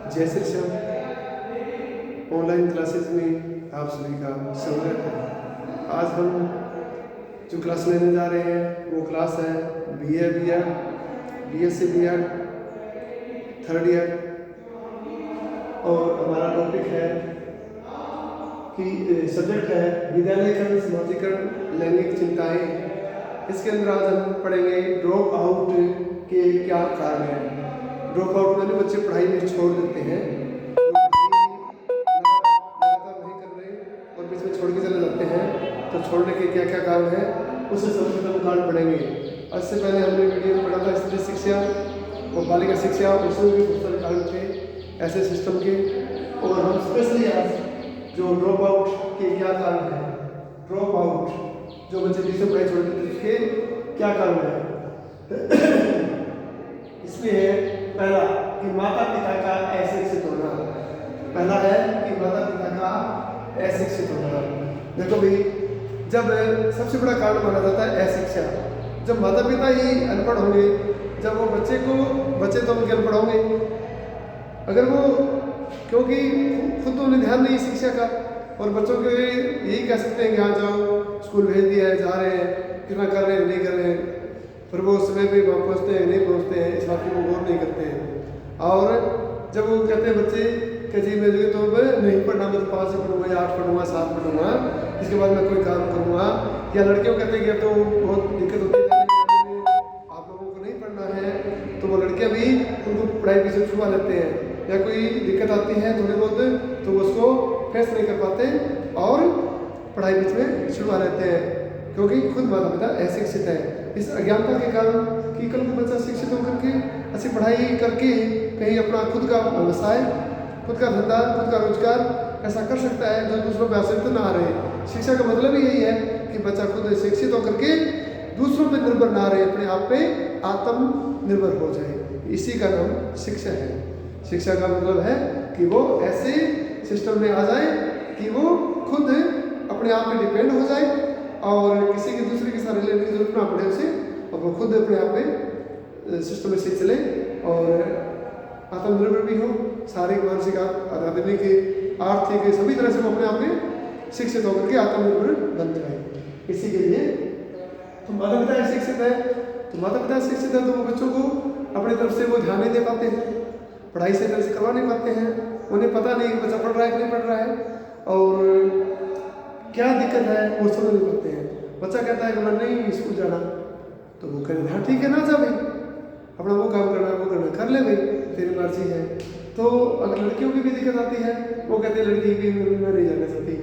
जय Shri Shyam. Online classes में आप सभी का स्वागत है। आज हम जो क्लास लेने जा रहे हैं वो क्लास है BA BEd, BSc BEd, third year. और हमारा टॉपिक है कि सब्जेक्ट है विद्यालयकरण, समाजीकरण, लैंगिक चिंताएं। इसके अंदर आज हम पढ़ेंगे ड्रॉप आउट के क्या कारण हैं। ड्रॉप आउट में बच्चे पढ़ाई में छोड़ देते हैं, लगातार नहीं कर रहे और बीच में छोड़ के चले जाते हैं, तो छोड़ने के क्या क्या कारण हैं उससे सबसे पहले कारण पढ़ेंगे। इससे पहले हमने वीडियो में पढ़ा था स्त्री शिक्षा और बालिका शिक्षा, उसमें भी बहुत सारे कारण थे ऐसे सिस्टम के। और हम स्पेशली आज जो ड्रॉप आउट के क्या कारण हैं, ड्रॉप आउट जो बच्चे बीच में पढ़ाई छोड़ देते हैं उसके क्या कारण है। इसमें है पहला कि माता पिता का अशिक्षित होना। पहला है कि माता पिता का अशिक्षित होना। देखो भाई, जब सबसे बड़ा कारण माना जाता है अशिक्षा। जब माता पिता ही अनपढ़ होंगे, जब वो बच्चे तो उनके अनपढ़ होंगे, अगर वो क्योंकि खुद तो उन्हें ध्यान नहीं शिक्षा का, और बच्चों के यही कह सकते हैं कि हाँ जाओ स्कूल भेज दिया है, जा रहे हैं, कितना कर रहे हैं नहीं कर रहे हैं, फिर वो समय पे वहाँ पहुँचते हैं नहीं पहुँचते हैं, इस बात की वो गौर नहीं करते हैं। और जब वो कहते हैं बच्चे कि जी मैं तो नहीं पढ़ना, मैं तो 5 से पढ़ूंगा या 8 पढ़ूंगा 7 पढ़ूंगा, इसके बाद मैं कोई काम करूँगा। या लड़कियों कहते हैं कि तो बहुत दिक्कत होती है, आप लोगों को नहीं पढ़ना है, तो वो लड़कियाँ भी उनको पढ़ाई पीछे छुपा लेते हैं, या कोई दिक्कत आती है थोड़ी बहुत तो वो उसको फेस नहीं कर पाते और पढ़ाई बीच में छुड़वा लेते हैं, क्योंकि खुद माता पिता अशिक्षित है। इस अज्ञानता के कारण कि कल को बच्चा शिक्षित होकर के अच्छी पढ़ाई करके कहीं अपना खुद का व्यवसाय, खुद का धंधा, खुद का रोजगार ऐसा कर सकता है जो दूसरों पर आश्रित ना रहे। शिक्षा का मतलब ही यही है कि बच्चा खुद शिक्षित होकर के दूसरों पर निर्भर ना रहे, अपने आप पे आत्मनिर्भर हो जाए। इसी का नाम शिक्षा है। शिक्षा का मतलब है कि वो ऐसे सिस्टम में आ जाए कि वो खुद अपने आप पे डिपेंड हो जाए और किसी के दूसरे के साथ लेने की जरूरत ना पड़े उसे, और वो खुद अपने आप पे सिस्टम में से चले और आत्मनिर्भर भी हो, शारीरिक मानसिक आध्यात्मिक आर्थिक सभी तरह से वो अपने आप में शिक्षित होकर के आत्मनिर्भर बन जाए। इसी के लिए तो माता पिता शिक्षित है, तो माता पिता शिक्षित है तो वो बच्चों को अपनी तरफ से वो ध्यान नहीं दे पाते हैं, पढ़ाई से तरह से करवा नहीं पाते हैं, उन्हें पता नहीं कि बच्चा पढ़ रहा है कि नहीं पढ़ रहा है और क्या दिक्कत है वो समझ नहीं पाते हैं। बच्चा कहता है कि मैं नहीं स्कूल जाना, तो वो कहते हैं हाँ ठीक है ना जा भाई, अपना वो काम करना वो करना कर ले भाई, तेरी मर्जी है। तो अगर लड़कियों की भी दिक्कत आती है, वो कहते हैं लड़की भी मैं नहीं जाना चाहती,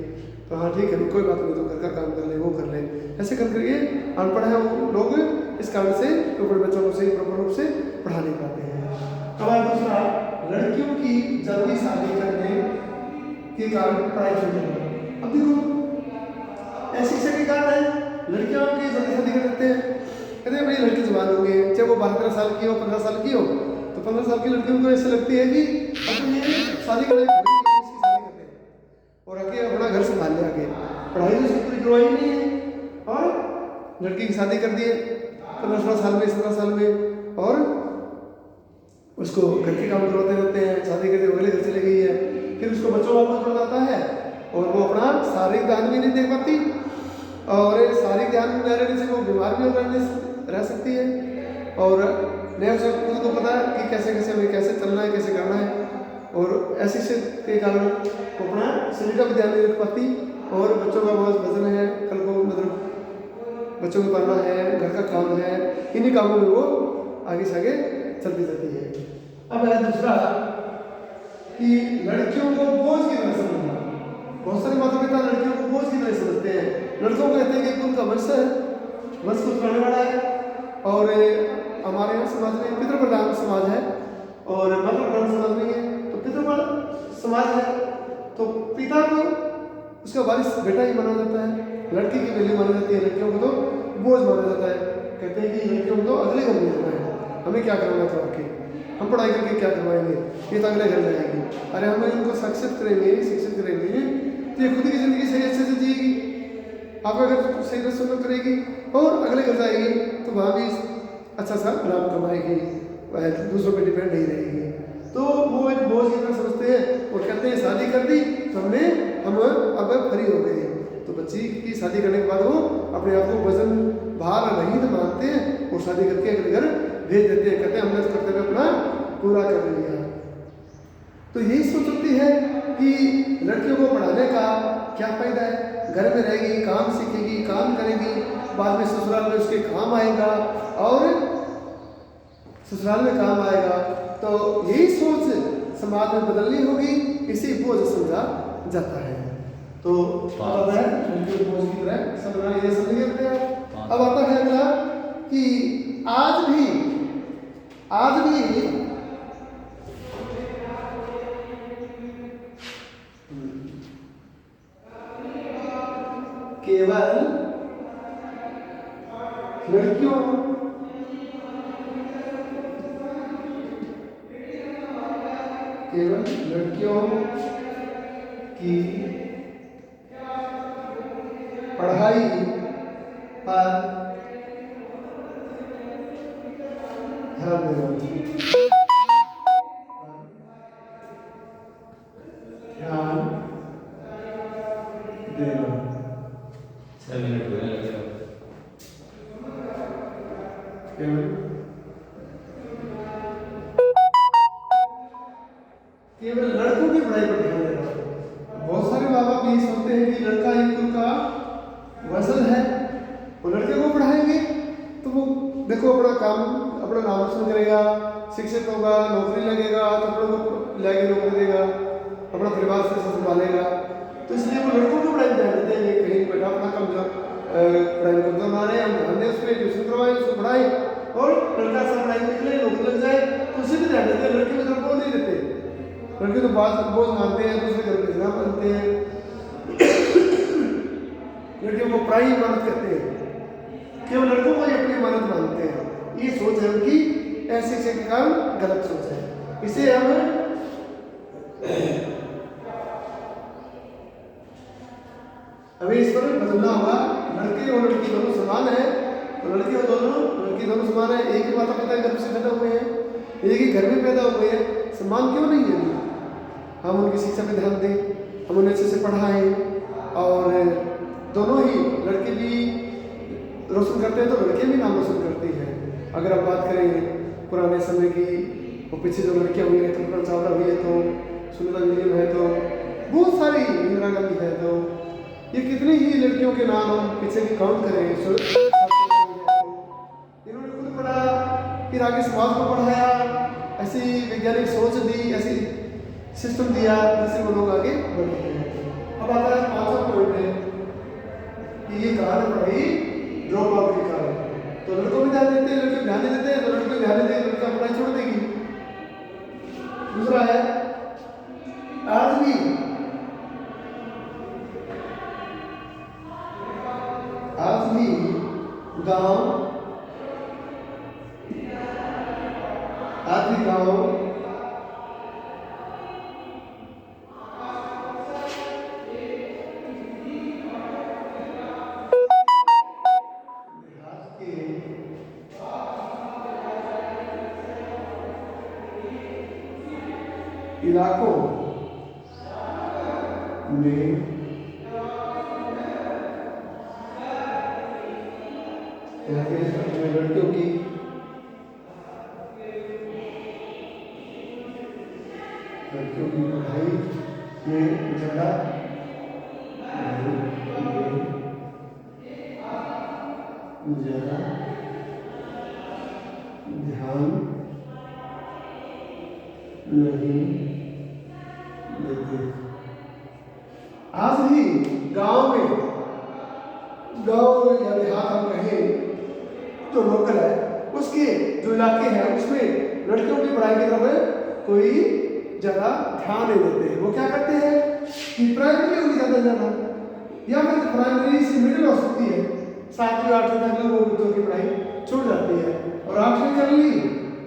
तो हाँ ठीक है कोई बात नहीं, तो घर का काम कर ले वो कर ले, ऐसे कर करके अनपढ़ है वो लोग, इस कारण से तो बड़े बच्चों को सही प्रॉपर रूप से पढ़ा नहीं पाते हैं। अब दूसरा, लड़कियों की जल्दी शादी करने के कारण पढ़ाई छूट जाना। अब देखो अशिक्षा के कारण है, लड़कियों की जल्दी शादी कर देते हैं, कहते हैं भाई लड़की जवान होंगे, चाहे वो 12-13 साल की हो 15 साल की हो, तो 15 साल की लड़कियों को ऐसे लगती है कि अब ये शादी करने इसकी शादी करते हैं और आगे अपना घर संभाल ले, आगे पढ़ाई तो पूरी करवाई नहीं है और लड़की की शादी कर दी है 15-16 साल में 17 साल में, और उसको घर के काम करवाते रहते हैं, शादी करके अगले घर चले गई है, फिर उसको बच्चों वापस पड़ जाता है और वो अपना शारीरिक ध्यान भी नहीं दे पाती, और शारीरिक ध्यान न रहने से वो बीमार भी रह सकती है, और नहीं उसे खुद को पता है कि कैसे हमें कैसे चलना है, कैसे करना है, और ऐसे के कारण वो अपना शरीर का भी ध्यान नहीं रख पाती, और बच्चों का बहुत वजन है, कल को मतलब बच्चों को पढ़ना है, घर का काम है, इन्हीं कामों में वो आगे से आगे चलती जाती है। अब है दूसरा कि लड़कियों को बोझ की तरह समझना। बहुत सारे माता पिता लड़कियों को बोझ की तरह समझते हैं, लड़कों को कहते हैं कि उनका वंश है, वंश कुछ करने वाला है, और हमारे यहाँ समाज में पितृ प्रधान समाज है और मातृ प्रधान समाज नहीं है, तो पितृ समाज है तो पिता को उसका वारिस बेटा ही माना जाता है, लड़की की वैल्यू मानी जाती है, लड़कियों को तो बोझ माना जाता है। कहते हैं कि लड़कियों को तो अगले घर में जाना है, हमें क्या करना था आके, हम पढ़ाई करके क्या करवाएंगे, ये तो अगले घर जाएंगे, अरे हम इनको शिक्षित करेंगे तो ये खुद की ज़िंदगी सही अच्छे से जिएगी, आपका घर सही से सुंदर करेगी और अगले घर जाएगी तो वहाँ भी अच्छा सा लाभ कमाएगी, दूसरों पर डिपेंड नहीं रहेगी। तो वो एक बोझ की तरह समझते हैं और कहते हैं शादी कर दी तो हम अब फ्री हो गए। तो बच्ची की शादी करने के बाद वो अपने आप को वजन भार रहित मानते हैं और शादी करके अगले घर भेज देते हैं, कहते हैं हमने तो कर्तव्य अपना पूरा कर लिया। तो यही सोच होती है कि लड़कियों को पढ़ाने का क्या फायदा है, घर में रहेगी, काम सीखेगी, काम करेगी, बाद में ससुराल में उसके काम आएगा और ससुराल में काम आएगा। तो यही सोच समाज में बदलनी होगी, इसी बोझ समझा जाता है। तो अब है बोझ की तरह समझना, ये समझ गए। अब आता है अगला कि आज भी केवल लड़कियों की पढ़ाई पर ध्यान देना। 6 मिनट हुए लगे केवल लड़कों की पढ़ाई पर ध्यान देना। बहुत सारे माँ बाप ये सोचते हैं कि लड़का एक उनका वजन है और लड़के को पढ़ाएंगे तो वो देखो अपना काम, अपना नाम रोशन करेगा, शिक्षित होगा, नौकरी लगेगा, तो अपने को लाके नौकरी देगा, अपना परिवार से संभालेगा। तो इसलिए वो लड़कों को पढ़ाई ध्यान देते हैं, कहीं बेटा अपना कम जो पढ़ाई कमजोर ना रहे, हम ध्यान दें उस पर, ट्यूशन करवाएं, उसको पढ़ाएं और लड़का सब पढ़ाई निकले, नौकरी लग जाए, तो उसी पर ध्यान देते हैं। लड़के की तरफ वो नहीं देते, लड़के तो बात बोझ मानते हैं, दूसरे घर भेजना मानते हैं, लड़कियों को पढ़ाई इमानत कहते हैं, केवल लड़कों को ही अपनी इमानत मानते हैं। ये सोच है उनकी, ऐसे शिक्षा के कारण गलत सोच है। इसे हम हमें इस पर बदलना होगा। लड़के और लड़की दोनों समान है, तो लड़की दोनों समान है, एक ही माता पिता के घर से पैदा हुए हैं, एक ही घर में पैदा हुए हैं, समान क्यों नहीं है? हम उनकी शिक्षा पे ध्यान दें, हम उन्हें अच्छे से पढ़ाएं और दोनों ही, लड़के भी रोशन करते हैं तो लड़के भी नाम रोशन करते हैं। अगर आप बात करें पुराने समय की, और पीछे जो लड़कियां हुई हैं, कल्पना चावला हुई है, तो सुनीता विलियम है, तो बहुत सारी, इंदिरा गांधी है, तो ये कितनी ही लड़कियों के नाम हम पीछे की काउंट करें। इन्होंने खुद पढ़ा, फिर आगे समाज को पढ़ाया, ऐसी वैज्ञानिक सोच दी, ऐसी सिस्टम दिया जिससे वो लोग आगे बढ़े हैं। अब आता है 5वां पॉइंट है कि ये कारण पढ़ाई ड्रॉप आउट के कारण। तो लड़कों भी ध्यान देते हैं, लड़के ध्यान नहीं देते हैं, तो लड़के ध्यान नहीं देते, लड़का पढ़ाई छोड़ देगी। दूसरा है आज भी गाँव इलाकों में लड़कियों की पढ़ाई में ज़्यादा ध्यान नहीं देते। आज भी गांव या देहात हम कहें जो लोकल है, उसके जो इलाके हैं उसमें लड़कियों की पढ़ाई की तरफ कोई ज़्यादा ध्यान नहीं देते हैं। वो क्या करते हैं कि प्राइमरी होगी ज़्यादा या फिर प्राइमरी से मिडिल हो सकती है, 7वीं 8वीं तक लोग बच्चों की पढ़ाई छूट जाती है, और 8वीं कर ली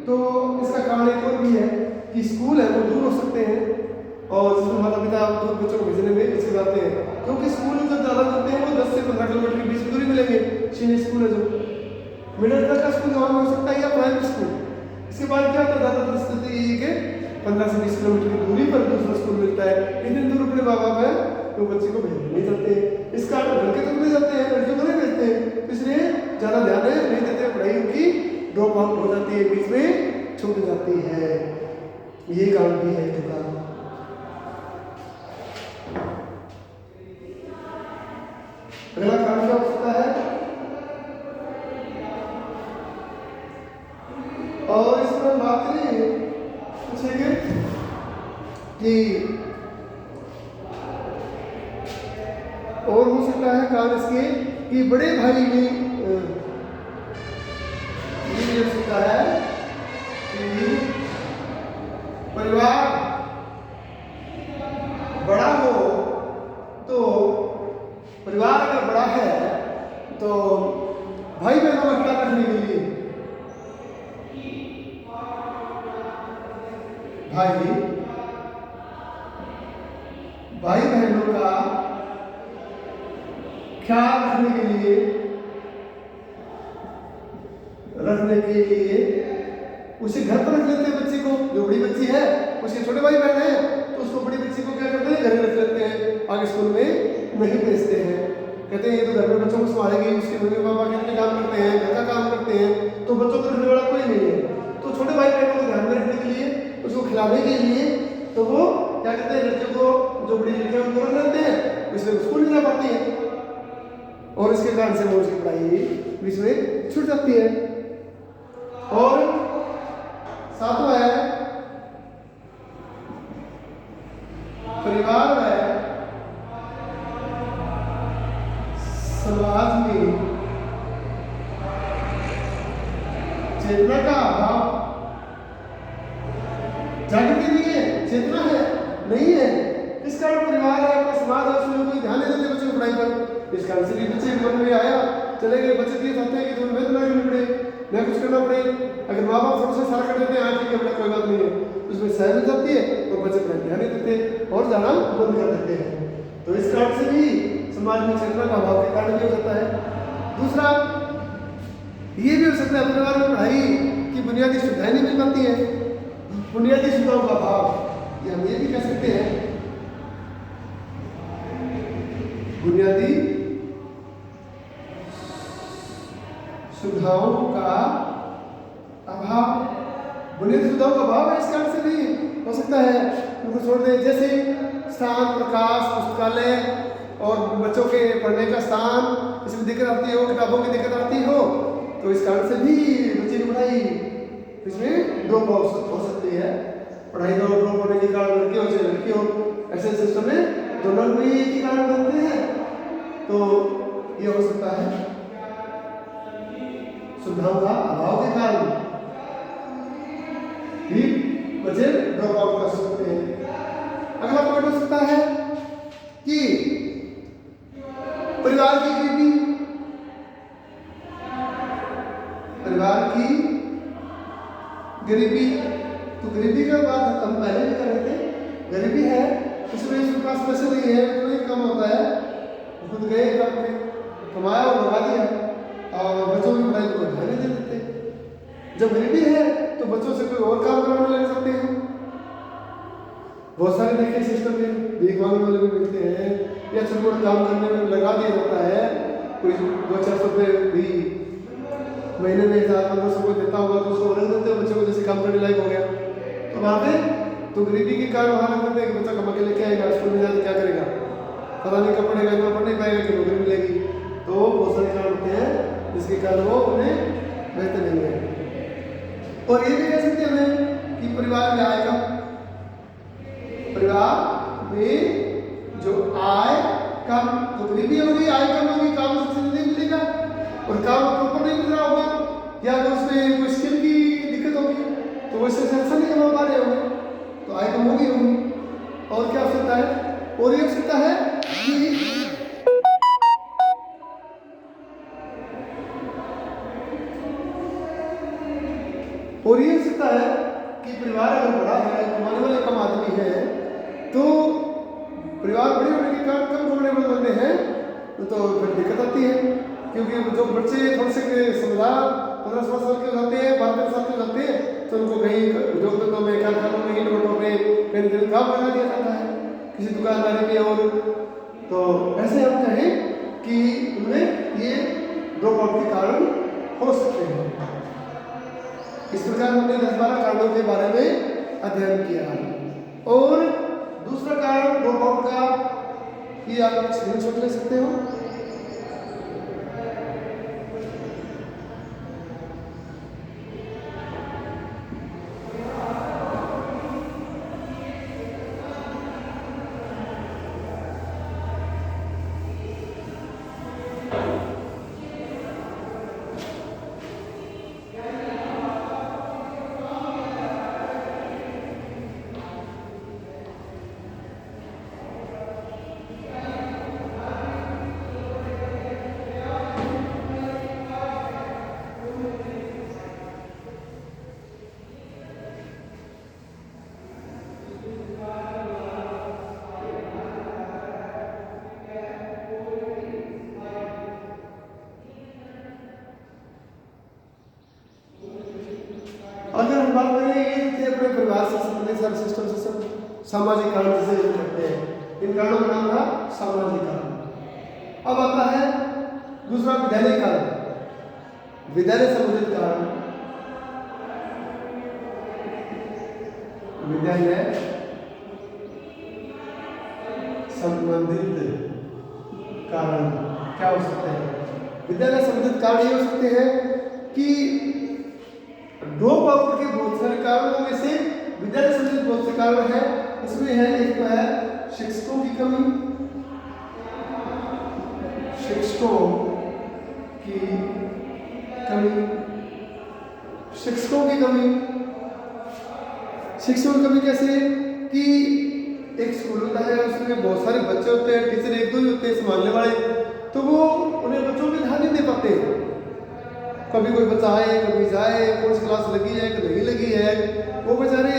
तो इसका कारण एक और भी है कि स्कूल है वो दूर हो सकते हैं, और जिसमें माता पिता दूर बच्चों को भेजने में हिचकिचाते हैं, क्योंकि स्कूल जब ज़्यादा करते हैं वो 10 से 15 किलोमीटर के बीच में दूरी मिलेंगे। सीनियर स्कूल है जो मिडिल तक का स्कूल वहाँ हो सकता है या प्राइमरी स्कूल। इसके बाद क्या होता है, ज़्यादातर स्थिति कि 15 से 20 किलोमीटर की दूरी पर दूसरा स्कूल मिलता है, इतनी दूर अपने माँ बाप है तो बच्चे को भेजने नहीं चाहते। इस कारण घर के तो नहीं जाते हैं, लड़कियों को नहीं भेजते हैं, इसलिए ज़्यादा ध्यान नहीं देते, पढ़ाई उनकी ड्रॉप आउट हो जाती है, बीच में छूट जाती है। ये कारण भी है थोड़ा। अगला कारण क्या हो सकता है, और इसमें हम बात करेंगे पूछेंगे कि और हो सकता है कारण इसके कि बड़े भाई में ये हो सकता है कि परिवार बड़ा हो, तो परिवार अगर बड़ा है तो भाई बहनों का ख्याल रखने के लिए भाई बहनों का ख्याल रखने के लिए उसे घर पर रख लेते हैं बच्ची को। जो बड़ी बच्ची है उसके छोटे भाई बहन है तो उसको बड़ी बच्ची को क्या करते हैं, घर में रख लेते हैं, आगे स्कूल में नहीं भेजते हैं। कहते हैं ये तो घर में बच्चों को संभालेगी, उसके मम्मी पापा कितने काम करते हैं, घर का काम करते हैं, तो बच्चों को रखने वाला कोई नहीं है। तो छोटे भाई बहनों को ध्यान में रखने के लिए, उसको खिलाने के लिए, तो वो क्या कहते हैं, लड़कियों को, जो बड़ी लड़कियां उनको रख लेते हैं, इसलिए स्कूल नहीं जा पाती है और इसके कारण से वो उसकी पढ़ाई बीच में छूट जाती है। और सातवां है परिवार में समाज में चेतना का अभाव। जागृति नहीं है, चेतना है नहीं है, इस कारण परिवार है, अपना समाज है, उसमें कोई ध्यान नहीं देते बच्चों की पढ़ाई पर। इस कारण से भी बच्चे के मन में आया, चले गए, बच्चे ये चाहते हैं कि तुम्हें मेहनत करनी पड़े, मैं कुछ करना पड़े। अगर माँ बाप थोड़ा सा सारा कर देते हैं, हाँ ठीक है बेटा कोई बात नहीं है, उसमें सहज हो जाती है और बच्चे पर ध्यान नहीं देते और जाना बंद कर देते हैं। तो इस कारण से भी समाज में चेतना का अभाव के कारण भी हो सकता है। दूसरा ये भी हो सकता है परिवार में पढ़ाई की बुनियादी सुविधाएं नहीं मिल पाती है, बुनियादी सुविधाओं का अभाव, ये हम ये भी कह सकते हैं। बुनियादी सुविधाओं का अभाव, बुनियादी सुविधाओं का अभाव है, इस कारण से भी हो सकता है उनको छोड़ दें। जैसे स्थान, प्रकाश, पुस्तकालय और बच्चों के पढ़ने का स्थान, इसमें दिक्कत आती हो, किताबों की दिक्कत आती हो, तो इस कारण से भी बच्चे की पढ़ाई इसमें ड्रॉप हो सकती है। पढ़ाई का ड्रॉप होने के कारण लड़के हो चाहे लड़की हो, ऐसे सिस्टम में दोनों भी एक ही कारण बनते हैं। तो ये हो सकता है सुविधाओं का अभाव के कारण भी बच्चे ड्रॉप आउट कर सकते हैं। अगला पॉइंट हो सकता है कि परिवार की गरीबी, परिवार की गरीबी। तो गरीबी का बात हम पहले भी कर रहे थे, गरीबी है उसमें उसके पास पैसे नहीं है, तो नहीं कम होता है, खुद गए कमाया और लगा दिया और बच्चों की पढ़ाई को ध्यान नहीं देते। जब गरीबी है तो बच्चों से कोई और काम करवाने लग सकते हैं। बहुत सारे देखे सिस्टम में भीख मांगने वाले भी मिलते हैं या छोटे मोटे काम करने में लगा दिया जाता है। कोई 200-400 रुपये भी महीने में 1000-1500 रुपये देता होगा तो उसको रख देते हैं बच्चों को, जैसे काम करने लायक हो गया। तो वहाँ पे तो गरीबी के कारण वहाँ रख देते हैं कि बच्चा कमा के लेके आएगा, स्कूल में जाकर क्या करेगा, पता नहीं कब पढ़ेगा, इतना पढ़ नहीं पाएगा कि नौकरी मिलेगी। तो बहुत सारे कारण होते हैं जिसके कारण वो उन्हें बेहतर नहीं है। और ये भी कह सकते हैं हमें कि परिवार में आय कम, परिवार में जो आय कम, तो गरीबी होगी, आय कम होगी, काम से नहीं मिलेगा और काम प्रॉपर नहीं मिल रहा होगा, या अगर उसमें कोई स्किल की दिक्कत होगी तो वैसे अच्छा नहीं कमा पा रहे होंगे, तो आय कम होगी। और क्या हो सकता है, और ये हो सकता है कि और ये हो सकता है कि परिवार अगर बड़ा है, कमाने वाले कम आदमी है, तो परिवार बड़े होने के कारण कम कमाने वाले बंदे हैं तो फिर दिक्कत आती है। क्योंकि जो बच्चे थोड़े से समझदार 15-16 साल के हो जाते हैं, 12 साल के हो जाते हैं, तो उनको कहीं उद्योग धंधों में, कारखानों में, ईंट भट्टों में कहीं काम लगा दिया जाता है, किसी दुकानदारी में। और तो ऐसे हम कहें कि उनमें ये ड्रॉप आउट के कारण हो सकते हैं। इस प्रकार हमने 10-12 कारणों के बारे में अध्ययन किया। और दूसरा कारण ड्रॉप आउट का, ये आप स्क्रीनशॉट ले सकते हो। अगर हम बात करें ये थे अपने परिवार से संबंधित सारे सिस्टम से सब सामाजिक कारण जिसे हम कहते हैं, इन कारणों का नाम था सामाजिक कारण। अब आता है दूसरा विद्यालय कारण, विद्यालय संबंधित कारण। विद्यालय संबंधित कारण क्या हो सकते हैं? विद्यालय संबंधित कारण ये हो सकते हैं कि ड्रॉप आउट के बहुत सारे कारणों में से विद्यालय संबंधित बहुत से कारण है। इसमें है, एक तो है शिक्षकों की कमी, शिक्षकों की कमी, शिक्षकों की कमी। शिक्षकों की कमी कैसे कि एक स्कूल होता है, उसमें बहुत सारे बच्चे होते हैं, टीचर एक दो ही होते हैं संभालने वाले, तो वो उन्हें बच्चों पे ध्यान नहीं दे पाते। कभी कोई बच्चा आए, कभी जाए, कौन सी क्लास लगी है कि नहीं लगी है, वो बेचारे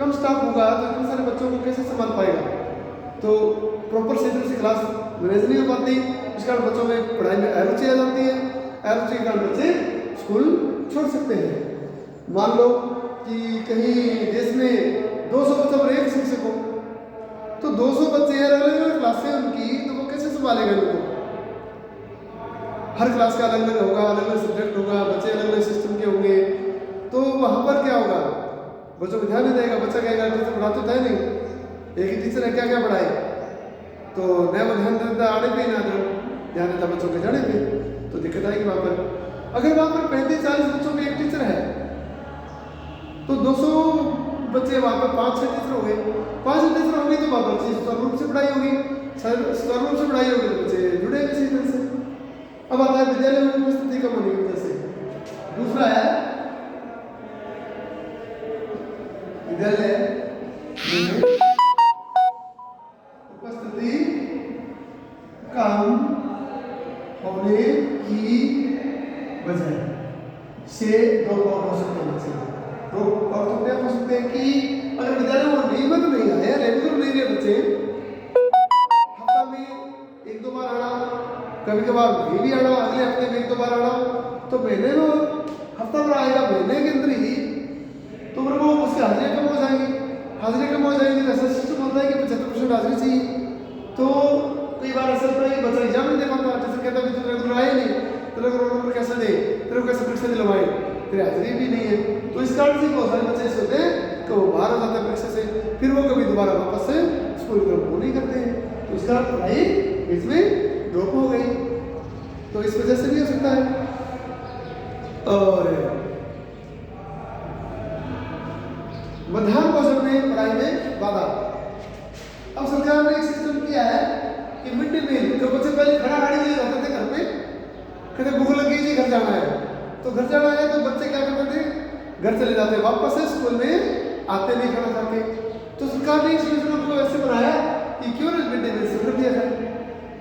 कम स्टाफ होगा तो इतने सारे बच्चों को कैसे संभाल पाएगा? तो प्रॉपर शेड्यूल से क्लास मैनेज नहीं हो पाती। इस कारण बच्चों में पढ़ाई में अरुचि आ जाती है, अरुचि के कारण बच्चे स्कूल छोड़ सकते हैं। मान लो कि कहीं देश में 200 बच्चों पर एक शिक्षक हो, तो 200 बच्चे अलग अलग क्लासें उनकी, तो वो कैसे संभालेगा उनको? हर क्लास का अलग अलग होगा, अलग अलग सब्जेक्ट होगा, बच्चे अलग अलग सिस्टम के होंगे, तो वहाँ पर क्या होगा? बच्चों को ध्यान नहीं देगा। बच्चा कहेगा टीचर पढ़ाते तो है नहीं, एक ही टीचर है, क्या क्या पढ़ाए? तो नया वो ध्यान देता आने पे ही ना ध्यान देता बच्चों के जाने पे, तो दिक्कत आएगी वहाँ पर। अगर वहाँ पर 35-40 बच्चों में एक टीचर है, तो 200 बच्चे वहाँ पर 5-6 टीचर हो गए। 5 टीचर होंगे तो वहाँ पर स्वरूप से पढ़ाई होगी, स्वरूप से पढ़ाई होगी तो बच्चे जुड़ेंगे इसी तरह से। अब आता है विद्यालय में उपस्थिति कम होने की वजह से। दूसरा है विद्यालय में उपस्थिति कम होने की वजह से ड्रॉप आउट हो सकते हैं बच्चे। ड्रॉप आउट तो क्या हो सकते हैं कि अगर विद्यालय में नियमित नहीं आए, रेगुलर नहीं रहे बच्चे, हफ्ता में 1-2 बार आना, कभी कभार नहीं भी आना, अगले हफ्ते में 1-2 बार आना, तो महीने में हफ्ता भर आएगा, महीने के अंदर ही तो फिर वो उसकी हाजिरी कम हो जाएगी। हाजिरी कम हो जाएगी तो ऐसा सिस्टम होता है कि 75% हाजिरी चाहिए। तो कई बार ऐसा होता है कि बच्चा एग्जाम नहीं दे पाता, जैसे कहता है तो रेगुलर आए नहीं, तो रेगुलर नंबर कैसे दे, तेरे को कैसे परीक्षा दिलवाए, तेरी हाजिरी भी नहीं है। तो इस कारण से बहुत सारे बच्चे ऐसे होते हैं कि वो बाहर हो जाते हैं परीक्षा से, फिर वो कभी दोबारा वापस से स्कूल की तरफ वो नहीं करते हैं, तो इसका पढ़ाई इसमें ड्रॉप हो गई। तो इस वजह से भी हो सकता है। और मध्याह्न भोजन में पढ़ाई में बाधा। अब सरकार ने एक सिस्टम किया है कि मिड डे मील, जो बच्चे पहले खड़ा खाड़ी के लिए रहते थे घर पे, कहते भूख लगी जी घर जाना है, तो घर जाना है तो बच्चे क्या करते थे, घर चले जाते, वापस से स्कूल में आते नहीं खाना खा के। तो सरकार ने इस योजना को ऐसे बनाया कि क्यों ना मिड डे मील शुरू कर दिया जाए।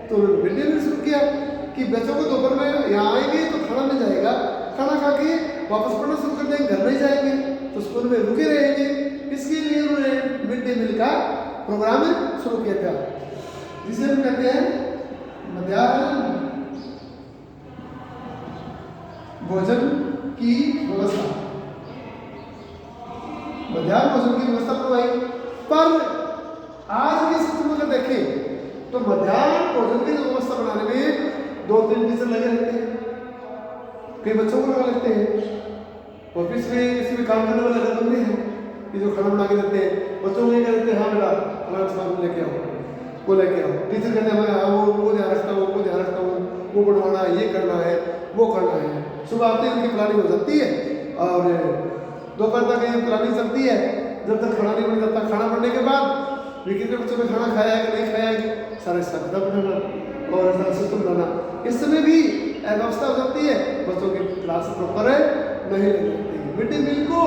तो मिड डे मील शुरू किया कि बच्चों को दोपहर में यहाँ आएंगे तो खाना मिल जाएगा, खाना खा के वापस पढ़ना शुरू कर देंगे, घर नहीं जाएंगे तो स्कूल में रुके रहेंगे। इसके लिए उन्होंने मिड डे मील का प्रोग्राम शुरू किया था, जिसे हम कहते हैं मध्याह्न भोजन की व्यवस्था। मध्याह्न भोजन की व्यवस्था करवाई। पर आज के सिस्टम अगर देखें तो मध्याह्न भोजन की व्यवस्था बनाने में 2-3 टीचर लगे रहते हैं, कई बच्चों को लगा लेते हैं। ऑफिस में इसमें काम करने वाले अलग बंदे हैं कि जो खाना बना के देते हैं, बच्चों को ये कह देते हैं हाँ बेटा फलाना सामान लेके आओ, वो लेके आओ। टीचर कहते हैं हाँ वो ध्यान रखता हूँ, वो ध्यान रखता हूँ, वो बढ़वाना है, ये करना है, वो करना है। सुबह आते ही उनकी प्लानिंग हो जाती है और दोपहर तक ये प्लानिंग चलती है, जब तक खाना नहीं बन जाता। खाना बनने के बाद कितने बच्चों ने खाना खाया है कि नहीं खाया है, सारे हिसाब बनाना और सारा सिस्टम बनाना। इस समय भी अव्यवस्था हो जाती है, बच्चों की क्लास प्रॉपर है नहीं लग जाती। मिड डे मील को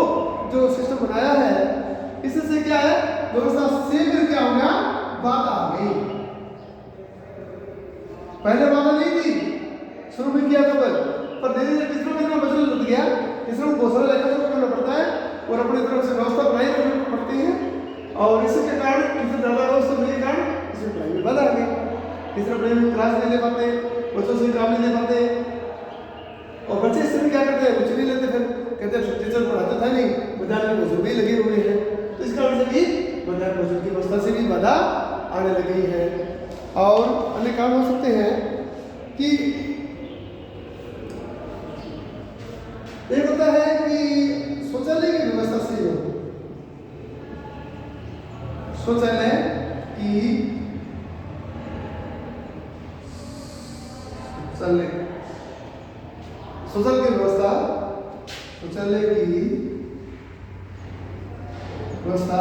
जो सिस्टम बनाया है, इससे क्या है, व्यवस्था शीघ्र क्या हो गया, बाधा आ गई। पहले बाधा नहीं थी, शुरू में किया था पर धीरे धीरे टीचरों की तरफ बदल लग गया। टीचरों को बहुत सारा लेकर करना पड़ता है और अपनी तरफ से व्यवस्था बनाई रखनी पड़ती है और इसके कारण टीचर ज़्यादा व्यवस्था होने के कारण इसमें पढ़ाई में बाधा आ गई। टीचर अपने क्लास नहीं ले पाते, बच्चों से काम नहीं ले पाते और बच्चे इससे भी क्या करते हैं, कुछ नहीं लेते, फिर कहते हैं टीचर पढ़ाते था नहीं, मध्याह्न भोजन भी लगे हुए हैं। तो इस कारण से भी मध्याह्न भोजन की व्यवस्था से भी बाधा आने लगी है। और अन्य कारण हो सकते हैं कि एक होता है कि शौचालय की व्यवस्था सही हो, शौचालय की शौचालय की व्यवस्था, शौचालय की व्यवस्था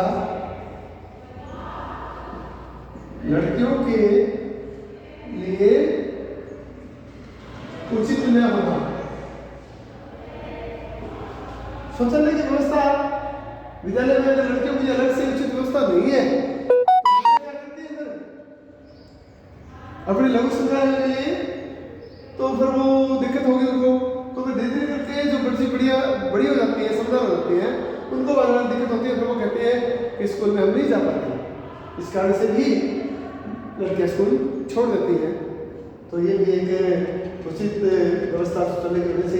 लड़कियों के लिए उचित न होना। शौचालय की व्यवस्था विद्यालय में अगर लड़कियों की अलग से उचित व्यवस्था नहीं है तो क्या करती है अपनी लघु शौचालय के लिए, तो फिर वो दिक्कत होगी उनको। तो फिर धीरे धीरे करके जो बच्ची बड़ी हो जाती है, समझदार हो जाती है, उनको बाद में दिक्कत होती है, फिर वो कहते हैं कि स्कूल में हम नहीं जा पाते। इस कारण से भी लड़कियां स्कूल छोड़ देती हैं। तो ये भी एक उचित व्यवस्था शौचालय की वजह से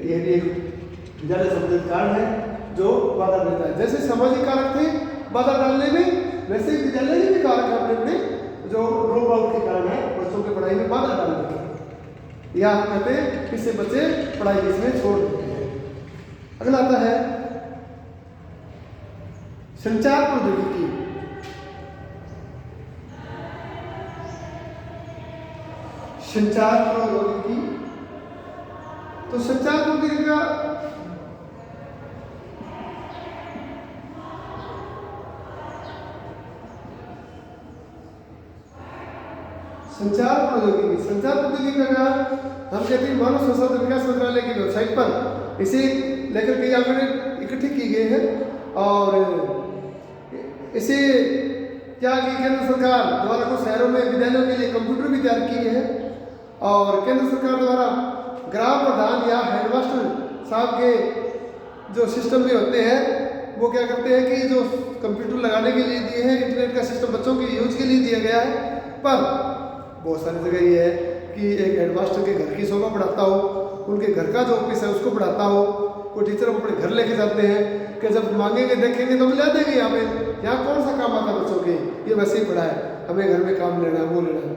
ये भी एक विद्यालय संबंधित कारण है जो बाधा देता है। जैसे सामाजिक कारक थे बाधा डालने में, वैसे ही विद्यालय के भी कारक है अपने अपने जो ड्रॉप आउट के कारण है, बच्चों की पढ़ाई में बाधा डालने के, या हम कहते हैं इससे बच्चे पढ़ाई बीच में छोड़ देते हैं। अगला आता है संचार प्रौद्योगिकी। संचार प्रौद्योगिकी, तो संचार प्रौद्योगिकी का संचार प्रौद्योगिकी का हम कहते हैं मानव संसाधन विकास मंत्रालय की वेबसाइट पर इसे लेकर कई आंकड़े इकट्ठे किए गए हैं और इसे क्या कि केंद्र सरकार द्वारा कुछ शहरों में विद्यालयों के लिए कंप्यूटर भी तैयार किए हैं और केंद्र सरकार द्वारा ग्राम प्रधान या हेडमास्टर साहब के जो सिस्टम भी होते हैं वो क्या करते हैं कि जो कंप्यूटर लगाने के लिए दिए हैं, इंटरनेट का सिस्टम बच्चों के यूज के लिए दिया गया है। पर बहुत सारी जगह ये है कि एक हेडमास्टर के घर की शोभा बढ़ाता हो, उनके घर का जो ऑफिस है उसको बढ़ाता हो। कोई टीचर अपने घर लेके जाते हैं कि जब मांगेंगे देखेंगे तो मिला देंगे, यहाँ पे यहाँ कौन सा काम आता है बच्चों के, ये वैसे ही पढ़ा है, हमें घर में काम लेना है, वो लेना है।